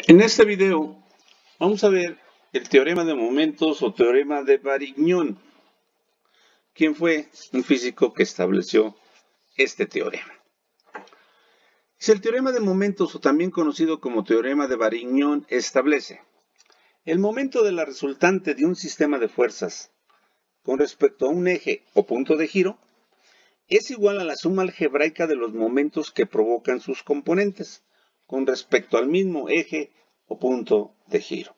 En este video vamos a ver el teorema de momentos o teorema de Varignon. ¿Quién fue un físico que estableció este teorema? El teorema de momentos, o también conocido como teorema de Varignon, establece el momento de la resultante de un sistema de fuerzas con respecto a un eje o punto de giro es igual a la suma algebraica de los momentos que provocan sus componentes con respecto al mismo eje o punto de giro.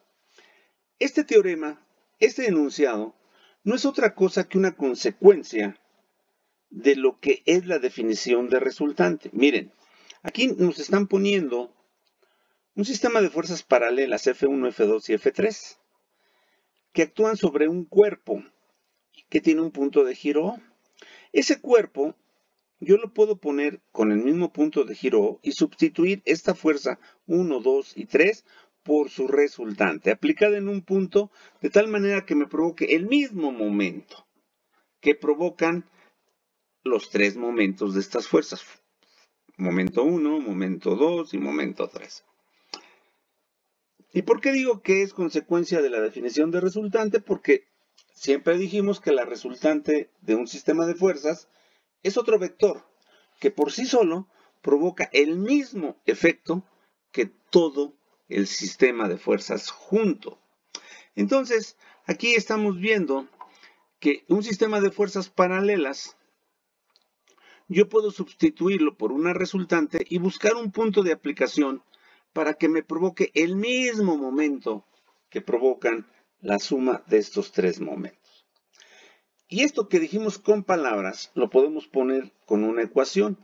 Este teorema, este enunciado, no es otra cosa que una consecuencia de lo que es la definición de resultante. Miren, aquí nos están poniendo un sistema de fuerzas paralelas F1, F2 y F3 que actúan sobre un cuerpo que tiene un punto de giro O. Ese cuerpo yo lo puedo poner con el mismo punto de giro O y sustituir esta fuerza 1, 2 y 3 por su resultante, aplicada en un punto de tal manera que me provoque el mismo momento que provocan los tres momentos de estas fuerzas. Momento 1, momento 2 y momento 3. ¿Y por qué digo que es consecuencia de la definición de resultante? Porque siempre dijimos que la resultante de un sistema de fuerzas es otro vector que por sí solo provoca el mismo efecto que todo el sistema de fuerzas junto. Entonces, aquí estamos viendo que un sistema de fuerzas paralelas, yo puedo sustituirlo por una resultante y buscar un punto de aplicación para que me provoque el mismo momento que provocan la suma de estos tres momentos. Y esto que dijimos con palabras lo podemos poner con una ecuación,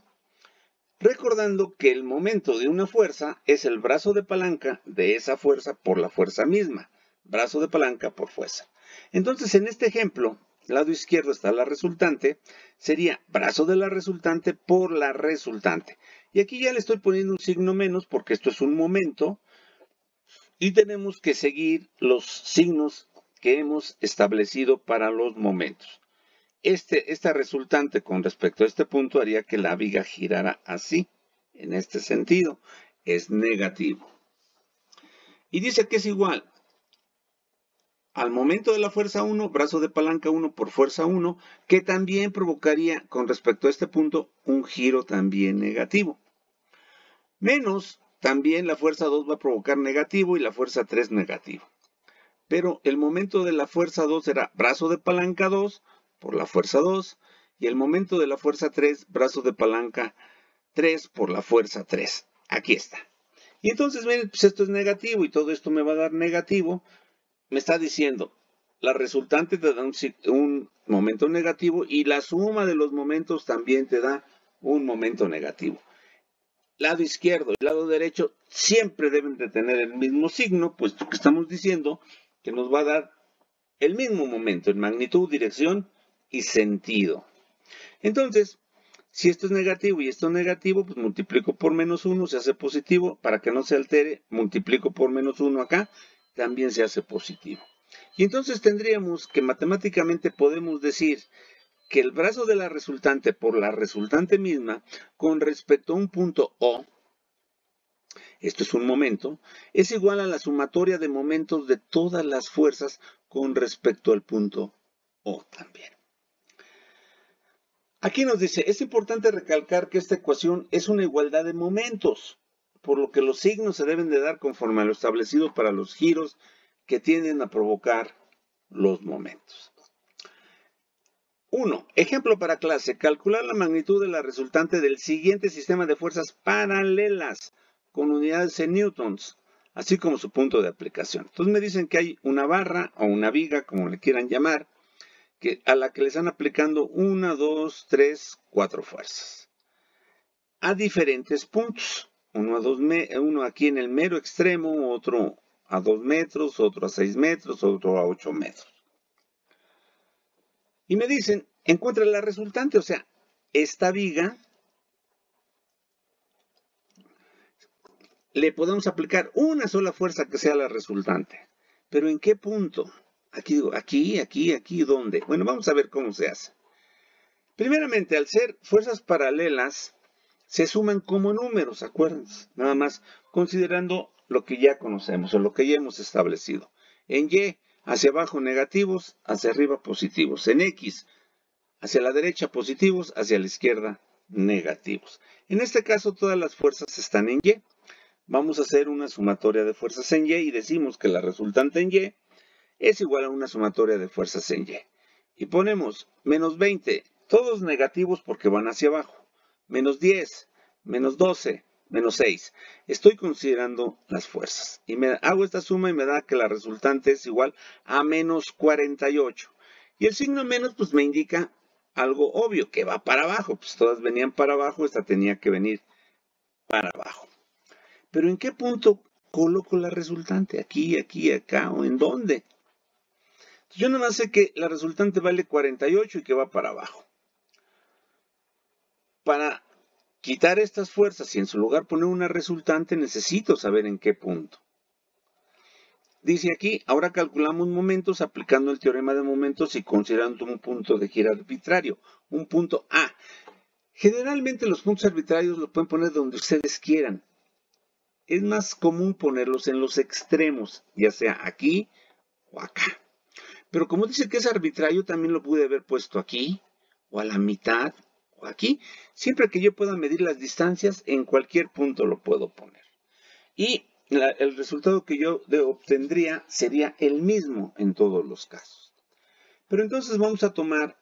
recordando que el momento de una fuerza es el brazo de palanca de esa fuerza por la fuerza misma. Brazo de palanca por fuerza. Entonces, en este ejemplo, lado izquierdo está la resultante, sería brazo de la resultante por la resultante. Y aquí ya le estoy poniendo un signo menos porque esto es un momento y tenemos que seguir los signos que hemos establecido para los momentos. Esta resultante con respecto a este punto haría que la viga girara así, en este sentido, es negativo. Y dice que es igual al momento de la fuerza 1, brazo de palanca 1 por fuerza 1, que también provocaría con respecto a este punto un giro también negativo. Menos también la fuerza 2 va a provocar negativo y la fuerza 3 negativo. Pero el momento de la fuerza 2 será brazo de palanca 2 por la fuerza 2 y el momento de la fuerza 3, brazo de palanca 3 por la fuerza 3. Aquí está. Y entonces, miren, pues esto es negativo y todo esto me va a dar negativo. Me está diciendo, la resultante te da un momento negativo y la suma de los momentos también te da un momento negativo. Lado izquierdo y lado derecho siempre deben de tener el mismo signo, puesto que estamos diciendo que nos va a dar el mismo momento en magnitud, dirección y sentido. Entonces, si esto es negativo y esto es negativo, pues multiplico por menos 1, se hace positivo. Para que no se altere, multiplico por menos 1 acá, también se hace positivo. Y entonces tendríamos que matemáticamente podemos decir que el brazo de la resultante por la resultante misma con respecto a un punto O, esto es un momento, es igual a la sumatoria de momentos de todas las fuerzas con respecto al punto O también. Aquí nos dice, es importante recalcar que esta ecuación es una igualdad de momentos, por lo que los signos se deben de dar conforme a lo establecido para los giros que tienden a provocar los momentos. 1. Ejemplo para clase. Calcular la magnitud de la resultante del siguiente sistema de fuerzas paralelas con unidades en newtons, así como su punto de aplicación. Entonces me dicen que hay una barra o una viga, como le quieran llamar, a la que le están aplicando 1, 2, 3, 4 fuerzas. A diferentes puntos. Uno aquí en el mero extremo, otro a 2 metros, otro a 6 metros, otro a 8 metros. Y me dicen, encuentra la resultante, o sea, esta viga le podemos aplicar una sola fuerza que sea la resultante. ¿Pero en qué punto? Aquí digo, aquí, ¿dónde? Bueno, vamos a ver cómo se hace. Primeramente, al ser fuerzas paralelas, se suman como números, acuérdense, nada más considerando lo que ya conocemos o lo que ya hemos establecido. En Y, hacia abajo negativos, hacia arriba positivos. En X, hacia la derecha positivos, hacia la izquierda negativos. En este caso, todas las fuerzas están en Y. Vamos a hacer una sumatoria de fuerzas en Y y decimos que la resultante en Y es igual a una sumatoria de fuerzas en Y. Y ponemos menos 20, todos negativos porque van hacia abajo. Menos 10, menos 12, menos 6. Estoy considerando las fuerzas. Y hago esta suma y me da que la resultante es igual a menos 48. Y el signo menos pues me indica algo obvio, que va para abajo. Pues todas venían para abajo, esta tenía que venir para abajo. Pero ¿en qué punto coloco la resultante? ¿Aquí, aquí, acá o en dónde? Yo nomás sé que la resultante vale 48 y que va para abajo. Para quitar estas fuerzas y en su lugar poner una resultante, necesito saber en qué punto. Dice aquí, ahora calculamos momentos aplicando el teorema de momentos y considerando un punto de giro arbitrario, un punto A. Generalmente los puntos arbitrarios los pueden poner donde ustedes quieran. Es más común ponerlos en los extremos, ya sea aquí o acá. Pero como dice que es arbitrario, también lo pude haber puesto aquí, o a la mitad, o aquí. Siempre que yo pueda medir las distancias, en cualquier punto lo puedo poner. Y el resultado que yo obtendría sería el mismo en todos los casos. Pero entonces vamos a tomar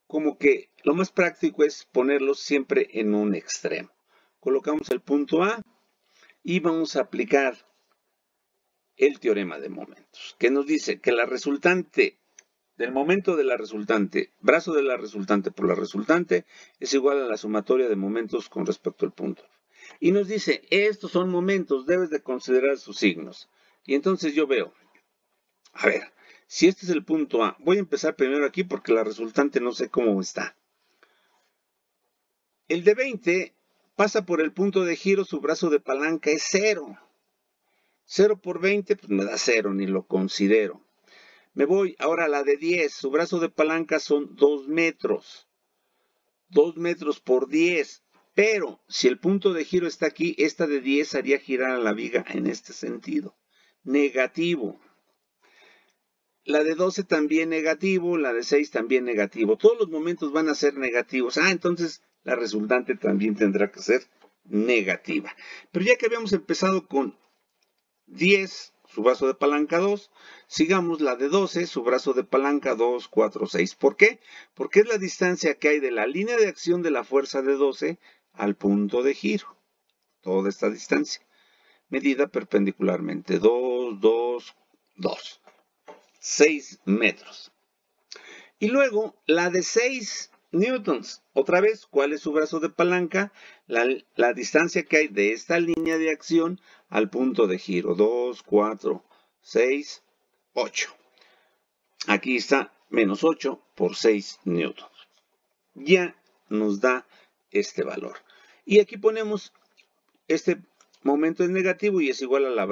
como que lo más práctico es ponerlos siempre en un extremo. Colocamos el punto A y vamos a aplicar el teorema de momentos, que nos dice que la resultante del momento de la resultante, brazo de la resultante por la resultante, es igual a la sumatoria de momentos con respecto al punto. Y nos dice, estos son momentos, debes de considerar sus signos. Y entonces yo veo, a ver, si este es el punto A, voy a empezar primero aquí porque la resultante no sé cómo está. El de 20 pasa por el punto de giro, su brazo de palanca es 0. 0 por 20, pues me da 0, ni lo considero. Me voy ahora a la de 10, su brazo de palanca son 2 metros. 2 metros por 10. Pero si el punto de giro está aquí, esta de 10 haría girar a la viga en este sentido. Negativo. La de 12 también negativo, la de 6 también negativo. Todos los momentos van a ser negativos. Entonces la resultante también tendrá que ser negativa. Pero ya que habíamos empezado con 10, su brazo de palanca 2, sigamos la de 12, su brazo de palanca 2, 4, 6. ¿Por qué? Porque es la distancia que hay de la línea de acción de la fuerza de 12 al punto de giro. Toda esta distancia, medida perpendicularmente. 2, 2, 2. 6 metros. Y luego la de 6 newtons. Otra vez, ¿cuál es su brazo de palanca? La distancia que hay de esta línea de acción al punto de giro. 2, 4, 6, 8. Aquí está menos 8 por 6 newtons. Ya nos da este valor. Y aquí ponemos este momento es negativo y es igual al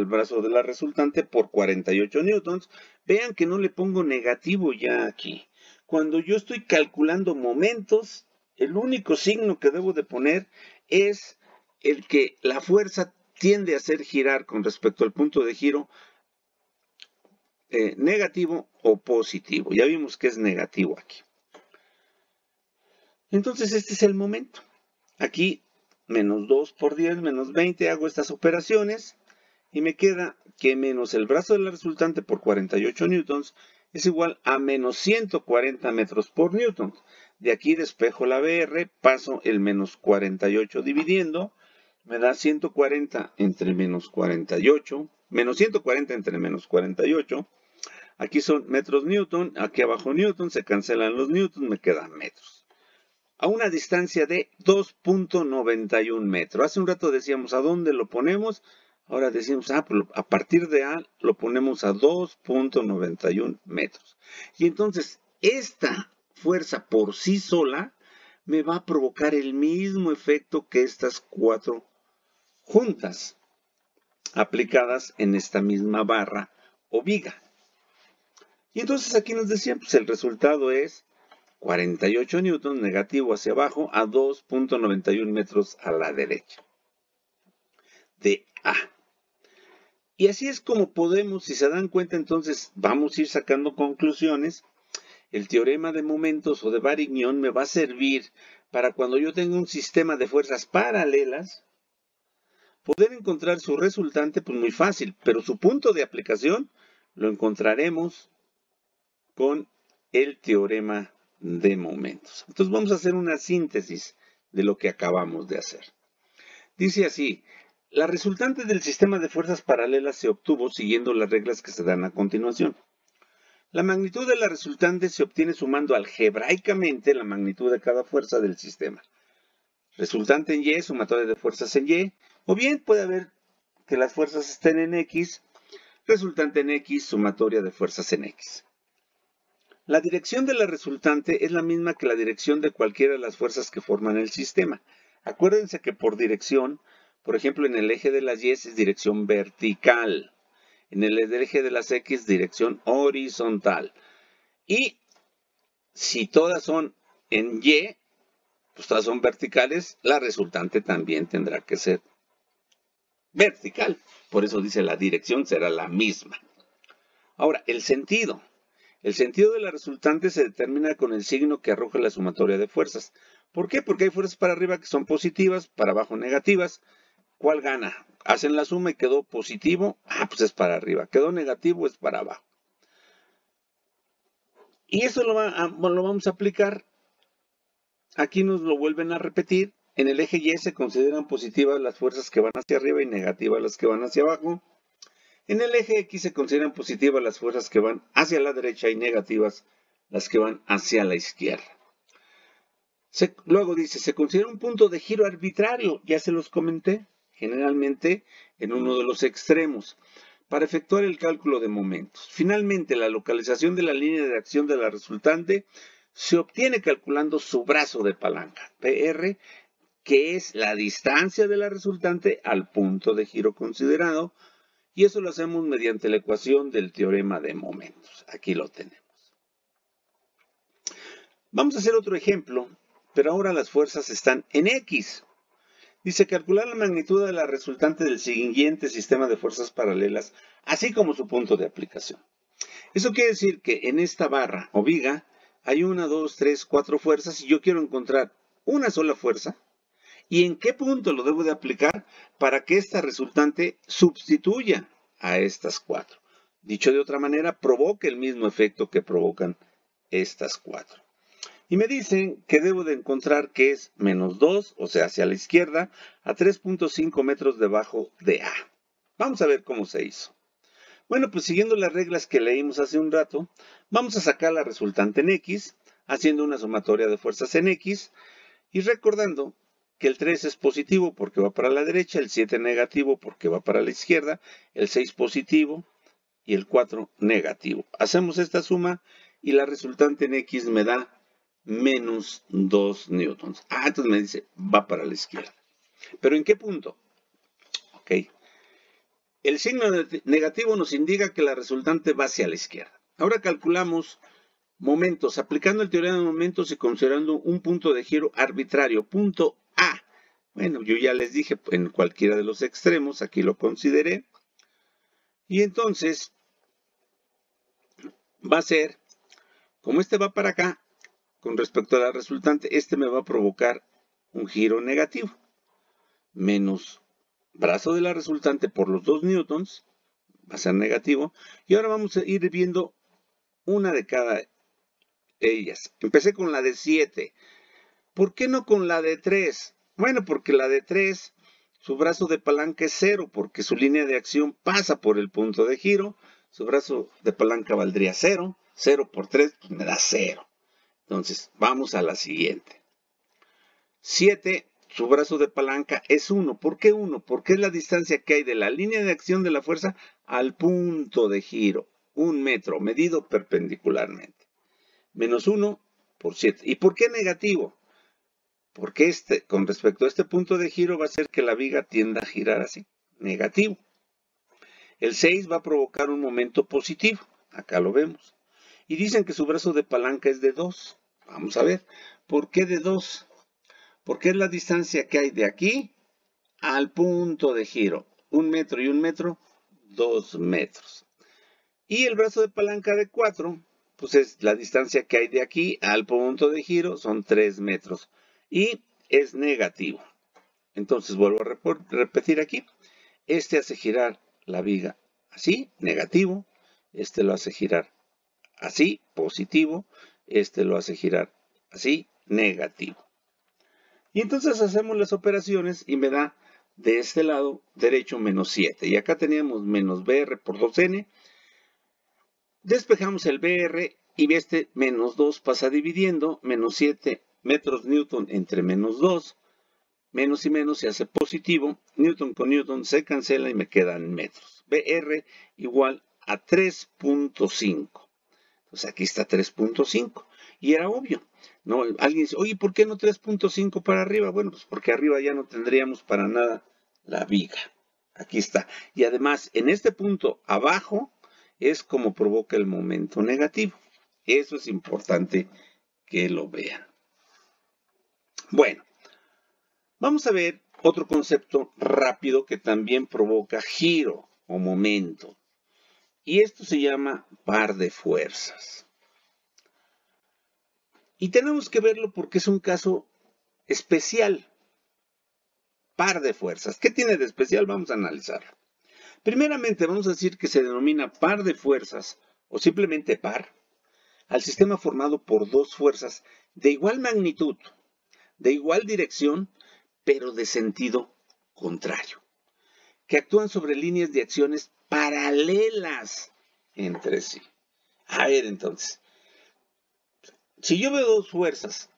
brazo de la resultante por 48 newtons. Vean que no le pongo negativo ya aquí. Cuando yo estoy calculando momentos, el único signo que debo de poner es el que la fuerza tiende a hacer girar con respecto al punto de giro negativo o positivo. Ya vimos que es negativo aquí. Entonces este es el momento. Aquí menos 2 por 10, menos 20, hago estas operaciones y me queda que menos el brazo de la resultante por 48 newtons es igual a menos 140 metros por newton. De aquí despejo la BR, paso el menos 48 dividiendo, me da 140 entre menos 48, menos 140 entre menos 48. Aquí son metros newton, aquí abajo newton, se cancelan los newtons, me quedan metros. A una distancia de 2.91 metros. Hace un rato decíamos, ¿a dónde lo ponemos? Ahora decimos, pues a partir de A lo ponemos a 2.91 metros. Y entonces, esta fuerza por sí sola me va a provocar el mismo efecto que estas 4 juntas, aplicadas en esta misma barra o viga. Y entonces aquí nos decían, pues el resultado es 48 newtons negativo hacia abajo a 2.91 metros a la derecha. De A. Y así es como podemos, si se dan cuenta, entonces vamos a ir sacando conclusiones. El teorema de momentos o de Varignon me va a servir para cuando yo tenga un sistema de fuerzas paralelas, poder encontrar su resultante, pues muy fácil, pero su punto de aplicación lo encontraremos con el teorema de momentos. Entonces vamos a hacer una síntesis de lo que acabamos de hacer. Dice así: la resultante del sistema de fuerzas paralelas se obtuvo siguiendo las reglas que se dan a continuación. La magnitud de la resultante se obtiene sumando algebraicamente la magnitud de cada fuerza del sistema. Resultante en Y, sumatoria de fuerzas en Y, o bien puede haber que las fuerzas estén en X, resultante en X, sumatoria de fuerzas en X. La dirección de la resultante es la misma que la dirección de cualquiera de las fuerzas que forman el sistema. Acuérdense que por dirección, por ejemplo, en el eje de las Y es dirección vertical. En el eje de las X, dirección horizontal. Y si todas son en Y, pues todas son verticales, la resultante también tendrá que ser vertical. Por eso dice la dirección será la misma. Ahora, el sentido. El sentido de la resultante se determina con el signo que arroja la sumatoria de fuerzas. ¿Por qué? Porque hay fuerzas para arriba que son positivas, para abajo negativas. ¿Cuál gana? Hacen la suma y quedó positivo, pues es para arriba. Quedó negativo, es para abajo. Y eso lo vamos a aplicar. Aquí nos lo vuelven a repetir. En el eje Y se consideran positivas las fuerzas que van hacia arriba y negativas las que van hacia abajo. En el eje X se consideran positivas las fuerzas que van hacia la derecha y negativas las que van hacia la izquierda. Luego dice, se considera un punto de giro arbitrario, ya se los comenté, generalmente en uno de los extremos, para efectuar el cálculo de momentos. Finalmente, la localización de la línea de acción de la resultante se obtiene calculando su brazo de palanca, PR, que es la distancia de la resultante al punto de giro considerado, y eso lo hacemos mediante la ecuación del teorema de momentos. Aquí lo tenemos. Vamos a hacer otro ejemplo, pero ahora las fuerzas están en X. Dice, calcular la magnitud de la resultante del siguiente sistema de fuerzas paralelas, así como su punto de aplicación. Eso quiere decir que en esta barra o viga hay 1, 2, 3, 4 fuerzas y yo quiero encontrar una sola fuerza. ¿Y en qué punto lo debo de aplicar para que esta resultante sustituya a estas 4? Dicho de otra manera, provoque el mismo efecto que provocan estas 4. Y me dicen que debo de encontrar que es menos 2, o sea, hacia la izquierda, a 3.5 metros debajo de A. Vamos a ver cómo se hizo. Bueno, pues siguiendo las reglas que leímos hace un rato, vamos a sacar la resultante en X, haciendo una sumatoria de fuerzas en X, y recordando que el 3 es positivo porque va para la derecha, el 7 negativo porque va para la izquierda, el 6 positivo y el 4 negativo. Hacemos esta suma y la resultante en X me da menos 2 newtons. Entonces me dice, va para la izquierda. ¿Pero en qué punto? Ok. El signo negativo nos indica que la resultante va hacia la izquierda. Ahora calculamos momentos, aplicando el teorema de momentos y considerando un punto de giro arbitrario, punto A. Bueno, yo ya les dije en cualquiera de los extremos, aquí lo consideré. Y entonces va a ser, como este va para acá, con respecto a la resultante, este me va a provocar un giro negativo. Menos brazo de la resultante por los 2 newtons, va a ser negativo. Y ahora vamos a ir viendo una de cada ellas. Empecé con la de 7. ¿Por qué no con la de 3? Bueno, porque la de 3, su brazo de palanca es 0, porque su línea de acción pasa por el punto de giro. Su brazo de palanca valdría 0. 0 por 3 pues me da 0. Entonces, vamos a la siguiente. 7, su brazo de palanca es 1. ¿Por qué 1? Porque es la distancia que hay de la línea de acción de la fuerza al punto de giro. 1 metro, medido perpendicularmente. Menos 1 por 7. ¿Y por qué negativo? Porque con respecto a este punto de giro va a hacer que la viga tienda a girar así, negativo. El 6 va a provocar un momento positivo, acá lo vemos. Y dicen que su brazo de palanca es de 2. Vamos a ver, ¿por qué de 2? Porque es la distancia que hay de aquí al punto de giro, 1 metro y 1 metro, 2 metros. Y el brazo de palanca de 4, pues es la distancia que hay de aquí al punto de giro, son 3 metros. Y es negativo. Entonces vuelvo a repetir aquí. Este hace girar la viga así, negativo. Este lo hace girar así, positivo. Este lo hace girar así, negativo. Y entonces hacemos las operaciones y me da de este lado derecho menos 7. Y acá teníamos menos BR por 2N. Despejamos el BR y este menos 2 pasa dividiendo. Menos 7 metros Newton entre menos 2. Menos y menos se hace positivo. Newton con Newton se cancela y me quedan metros. BR igual a 3.5. Entonces aquí está 3.5. Y era obvio. ¿No? Alguien dice, oye, ¿por qué no 3.5 para arriba? Bueno, pues porque arriba ya no tendríamos para nada la viga. Aquí está. Y además, en este punto abajo es como provoca el momento negativo. Eso es importante que lo vean. Bueno, vamos a ver otro concepto rápido que también provoca giro o momento. Y esto se llama par de fuerzas. Y tenemos que verlo porque es un caso especial. Par de fuerzas. ¿Qué tiene de especial? Vamos a analizarlo. Primeramente vamos a decir que se denomina par de fuerzas o simplemente par al sistema formado por dos fuerzas de igual magnitud, de igual dirección, pero de sentido contrario, que actúan sobre líneas de acciones paralelas entre sí. A ver, entonces, si yo veo dos fuerzas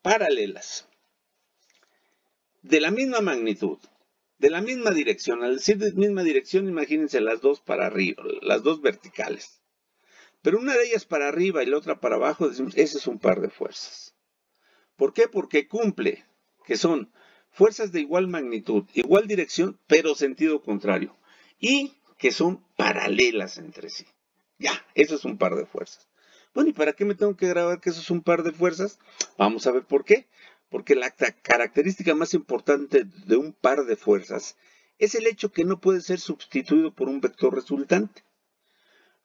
paralelas, de la misma magnitud, de la misma dirección, al decir de misma dirección, imagínense las dos para arriba, las dos verticales. Pero una de ellas para arriba y la otra para abajo, decimos, ese es un par de fuerzas. ¿Por qué? Porque cumple, que son fuerzas de igual magnitud, igual dirección, pero sentido contrario. Y que son paralelas entre sí. Ya, eso es un par de fuerzas. Bueno, ¿y para qué me tengo que grabar que eso es un par de fuerzas? Vamos a ver por qué. Porque la característica más importante de un par de fuerzas es el hecho que no puede ser sustituido por un vector resultante,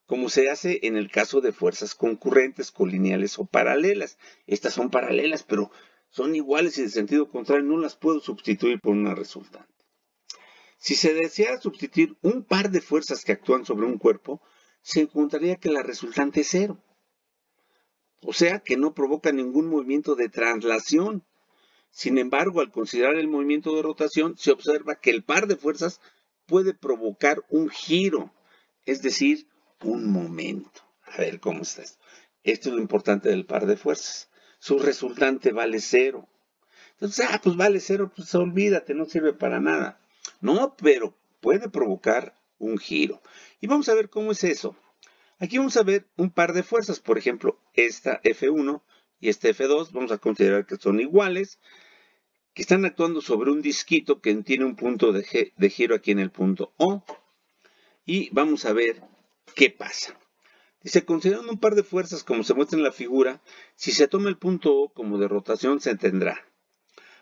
como se hace en el caso de fuerzas concurrentes, colineales o paralelas. Estas son paralelas, pero son iguales y de sentido contrario, no las puedo sustituir por una resultante. Si se deseara sustituir un par de fuerzas que actúan sobre un cuerpo, se encontraría que la resultante es cero. O sea, que no provoca ningún movimiento de traslación. Sin embargo, al considerar el movimiento de rotación, se observa que el par de fuerzas puede provocar un giro, es decir, un momento. A ver cómo está esto. Esto es lo importante del par de fuerzas. Su resultante vale cero. Entonces, pues vale cero, pues olvídate, no sirve para nada. No, pero puede provocar un giro. Y vamos a ver cómo es eso. Aquí vamos a ver un par de fuerzas. Por ejemplo, esta F1 y esta F2, vamos a considerar que son iguales, que están actuando sobre un disquito que tiene un punto de giro aquí en el punto O. Y vamos a ver qué pasa. Dice, considerando un par de fuerzas como se muestra en la figura, si se toma el punto O como de rotación, se tendrá.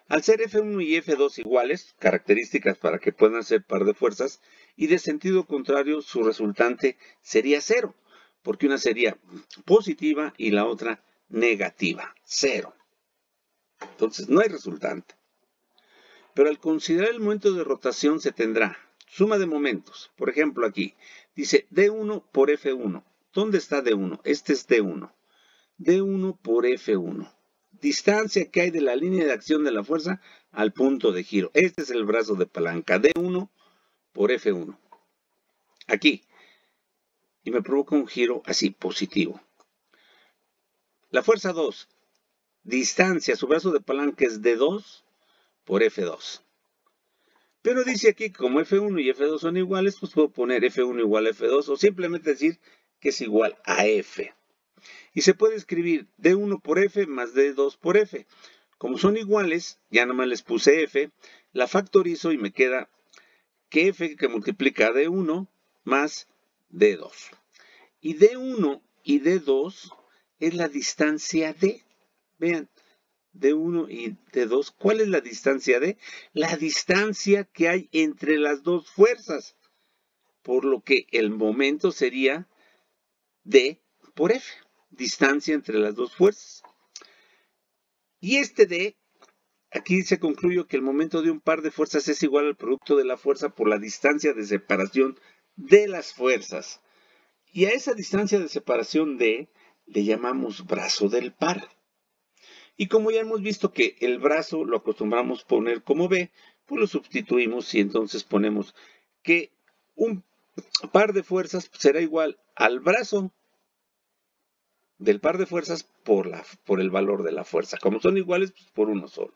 Al ser F1 y F2 iguales, características para que puedan ser par de fuerzas, y de sentido contrario, su resultante sería cero, porque una sería positiva y la otra negativa, cero. Entonces no hay resultante. Pero al considerar el momento de rotación se tendrá suma de momentos. Por ejemplo aquí, dice D1 por F1. ¿Dónde está D1? Este es D1. D1 por F1. Distancia que hay de la línea de acción de la fuerza al punto de giro. Este es el brazo de palanca. D1 por F1. Aquí. Y me provoca un giro así, positivo. La fuerza 2. Distancia, su brazo de palanca es D2 por F2. Pero dice aquí, como F1 y F2 son iguales, pues puedo poner F1 igual a F2 o simplemente decir que es igual a F. Y se puede escribir D1 por F más D2 por F. Como son iguales, ya nomás les puse F, la factorizo y me queda que F que multiplica D1 más D2. Y D1 y D2 es la distancia D. Vean, de 1 y de 2. ¿Cuál es la distancia D? La distancia que hay entre las dos fuerzas. Por lo que el momento sería D por F. Distancia entre las dos fuerzas. Y este D, aquí se concluye que el momento de un par de fuerzas es igual al producto de la fuerza por la distancia de separación de las fuerzas. Y a esa distancia de separación D le llamamos brazo del par. Y como ya hemos visto que el brazo lo acostumbramos poner como B, pues lo sustituimos y entonces ponemos que un par de fuerzas será igual al brazo del par de fuerzas por el valor de la fuerza. Como son iguales, pues por uno solo.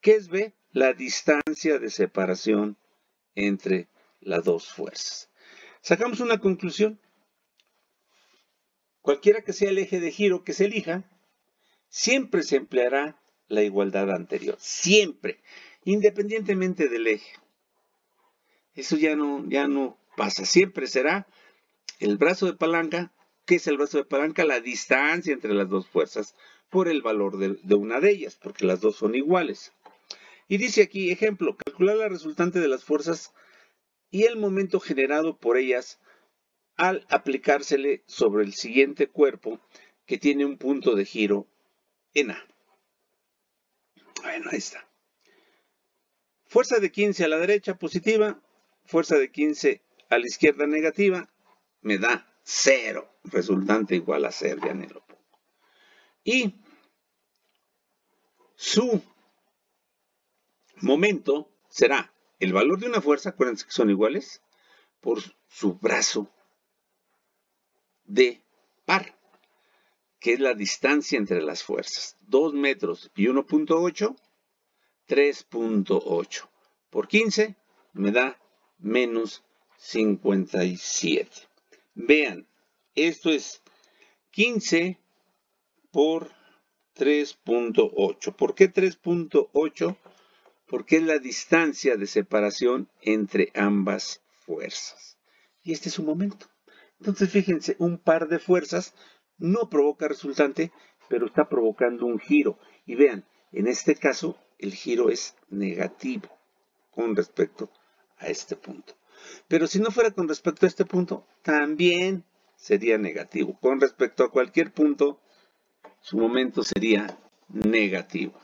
¿Qué es B? La distancia de separación entre las dos fuerzas. Sacamos una conclusión. Cualquiera que sea el eje de giro que se elija, siempre se empleará la igualdad anterior. Siempre. Independientemente del eje. Eso ya no pasa. Siempre será el brazo de palanca. ¿Qué es el brazo de palanca? La distancia entre las dos fuerzas por el valor de una de ellas, porque las dos son iguales. Y dice aquí, ejemplo, calcular la resultante de las fuerzas y el momento generado por ellas al aplicársele sobre el siguiente cuerpo que tiene un punto de giro en A. Bueno, ahí está. Fuerza de 15 a la derecha positiva, fuerza de 15 a la izquierda negativa, me da 0. Resultante igual a 0, ya ni lo pongo. Y su momento será el valor de una fuerza, acuérdense que son iguales, por su brazo de par, que es la distancia entre las fuerzas. 2 metros y 1.8, 3.8 por 15 me da menos 57. Vean, esto es 15 por 3.8. ¿Por qué 3.8? Porque es la distancia de separación entre ambas fuerzas. Y este es su momento. Entonces, fíjense, un par de fuerzas no provoca resultante, pero está provocando un giro. Y vean, en este caso, el giro es negativo con respecto a este punto. Pero si no fuera con respecto a este punto, también sería negativo. Con respecto a cualquier punto, su momento sería negativo.